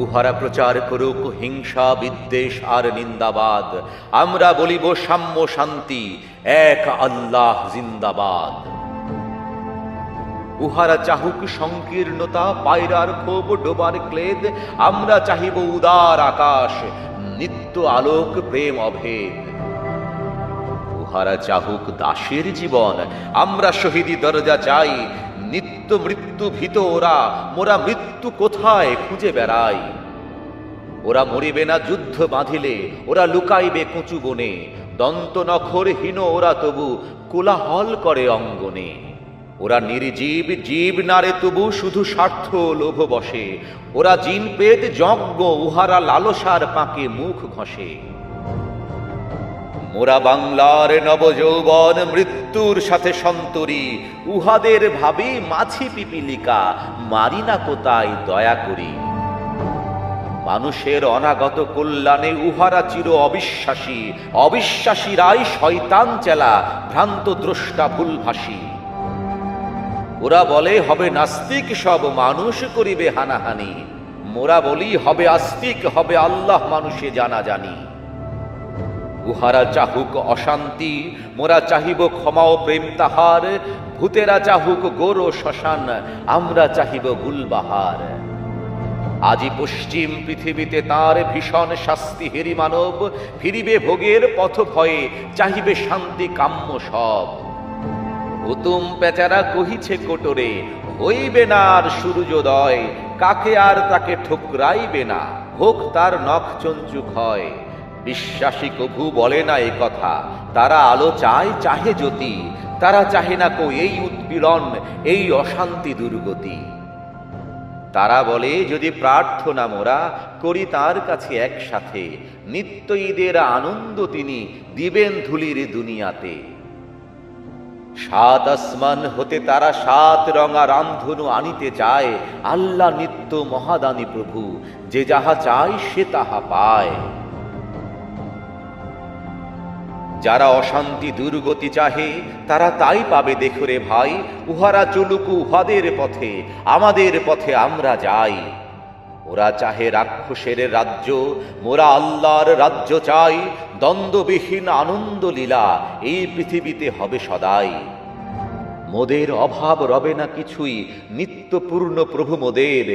উহারা প্রচার করুক হিংসা বিদ্বেষ আর নিন্দাবাদ, আমরা বলিব সাম্য শান্তি, এক আল্লাহ জিন্দাবাদ। উহারা চাহুক সংকীর্ণতা, পায়রার ক্ষোভ, ডোবার ক্লেদ, আমরা চাহিব উদার আকাশ, নিত্য আলোক, প্রেম অভেদ। উহারা চাহুক দাসের জীবন, আমরা শহীদি দরজা চাই, নিত্য মৃত্যু ভীত ওরা, মোরা মৃত্যু কোথায় খুঁজে বেড়াই। ওরা মরিবে না যুদ্ধ বাঁধিলে, ওরা লুকাইবে কচু বনে, দন্ত নখর হীন ওরা তবু কোলাহল করে অঙ্গনে। ওরা নির্জীব জীব নারে তবু শুধু স্বার্থ লোভ বসে, ওরা জিন পেট যজ্ঞ, উহারা লালসার পাকে মুখ ঘষে। মোরা বাংলার নবযৌবন, মৃত্যুর সাথে সন্তরী, উহাদের ভাবি মাছি পিপিলিকা, মারি না কোথায় দয়া করি। মানুষের অনাগত কল্যাণে উহারা চির অবিশ্বাসী, অবিশ্বাসীরাই শয়তান চেলা, ভ্রান্ত দ্রষ্টা ভুলভাসী। ওরা বলে হবে নাস্তিক সব, মানুষ করিবে হানাহানি, মোরা বলি হবে আস্তিক, হবে আল্লাহ মানুষে জানা জানি। উহারা চাহুক অশান্তি, মোরা চাহিব ক্ষমা ও প্রেম তাহার, ভূতেরা চাহুক গোর শ্মশান, আমরা চাহিব গুলবাহার। আজি পশ্চিম পৃথিবীতে তার ভীষণ শাস্তি হেরি মানব, ফিরিবে ভোগের পথ ভয়ে, চাহিবে শান্তি কাম্য সব। হুতুম পেচারা কহিছে কোটরে, হইবে না আর সূর্যোদয়, কাকে আর তাকে ঠুকরাইবে না, হোক তার নখ চঞ্চু ক্ষয়। বিশ্বাসী কভু বলে না এ কথা, তারা আলো চায় চাহে জ্যোতি, তারা চাহে না কো এই উৎপীড়ন, এই অশান্তি দুর্গতি। তারা বলে যদি প্রার্থনা মোরা করি তার কাছে একসাথে, নিত্য ঈদের আনন্দ তিনি দিবেন ধুলির দুনিয়াতে। সাত আসমান হতে তারা সাত রঙা রামধনু আনিতে চায়, আল্লাহ নিত্য মহাদানী প্রভু, যে যাহা চায় সে তাহা পায়। যারা অশান্তি দুর্গতি চাহে তারা তাই পাবে দেখো রে ভাই, উহারা চলুক উহাদের পথে, আমাদের পথে আমরা যাই। ওরা চাহে রাক্ষসের রাজ্য, মোরা আল্লাহর রাজ্য চাই, দ্বন্দ্ববিহীন আনন্দ লীলা এই পৃথিবীতে হবে সদাই। মোদের অভাব রবে না কিছুই, নিত্য পূর্ণ প্রভু মোদের,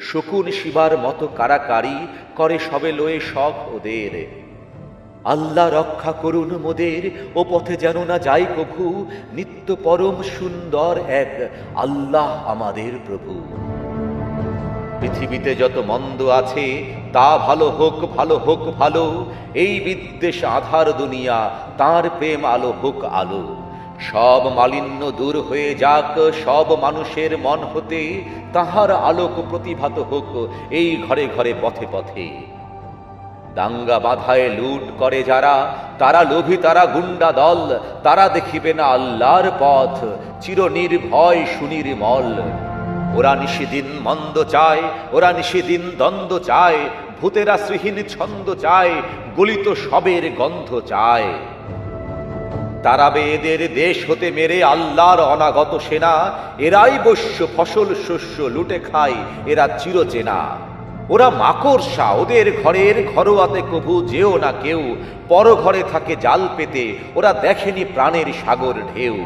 শকুন শিবার মতো কারাকারি করে সবে লয়ে শখ ওদের। আল্লাহ রক্ষা করুন মোদের, ও পথে যেন না যাই কভু, নিত্য পরম সুন্দর এক আল্লাহ আমাদের প্রভু। পৃথিবীতে যত মন্দ আছে তা ভালো হোক ভালো হোক ভালো, এই বিদ্বেষ আধার দুনিয়া তার প্রেম আলো হোক আলো। সব মালিন্য দূর হয়ে যাক সব মানুষের মন হতে, তাহার আলোক প্রতিভাত হোক এই ঘরে ঘরে পথে পথে। দাঙ্গা বাধায় লুট করে যারা, তারা লোভী তারা গুন্ডা দল, তারা দেখিবে না আল্লাহর পথ, চির নির্ভয় সুনির্মল। ওরা নিশিদিন মন্দ চায়, ওরা নিশিদিন দ্বন্দ্ব চায়, ভূতেরা শ্রীহীন ছন্দ চায়, গলিত সবের গন্ধ চায়। তারাবে এদের দেশ হতে মেরে আল্লাহর অনাগত সেনা, এরাই বৈশ্য ফসল শস্য লুটে খায়, এরা চিরচেনা। ওরা মাকড়সা, ওদের ঘরের ঘরোয়াতে কভু যেও না কেউ, পর ঘরে থাকে জাল পেতে, ওরা দেখেনি প্রাণের সাগর ঢেউ।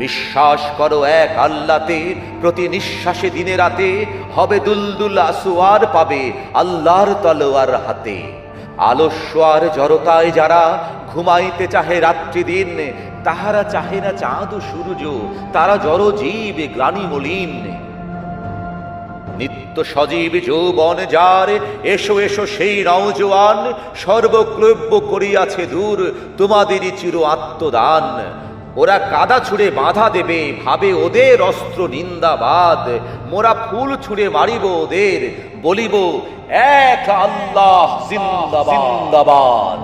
বিশ্বাস করো এক আল্লাহতে, প্রতি নিঃশ্বাসে দিনে রাতে হবে দুলদুল আসোয়ার পাবে আল্লাহর তলোয়ার হাতে। আলস্য আর জড়তায় যারা ঘুমাইতে চাহে রাত্রি দিন, তাহারা চাহে না চাঁদ সূর্য, তারা জড় জীব গ্লানি মলিন। নিত্য সজীব যৌবন যার, এসো এসো সেই নওজোয়ান, সর্বক্লব্য করিয়াছে দূর তোমাদেরই চির আত্মদান। ওরা কাদা ছুঁড়ে বাধা দেবে ভাবে ওদের অস্ত্র নিন্দাবাদ, মোরা ফুল ছুঁড়ে মারিব ওদের, বলিব এক আল্লাহ জিন্দাবাদ।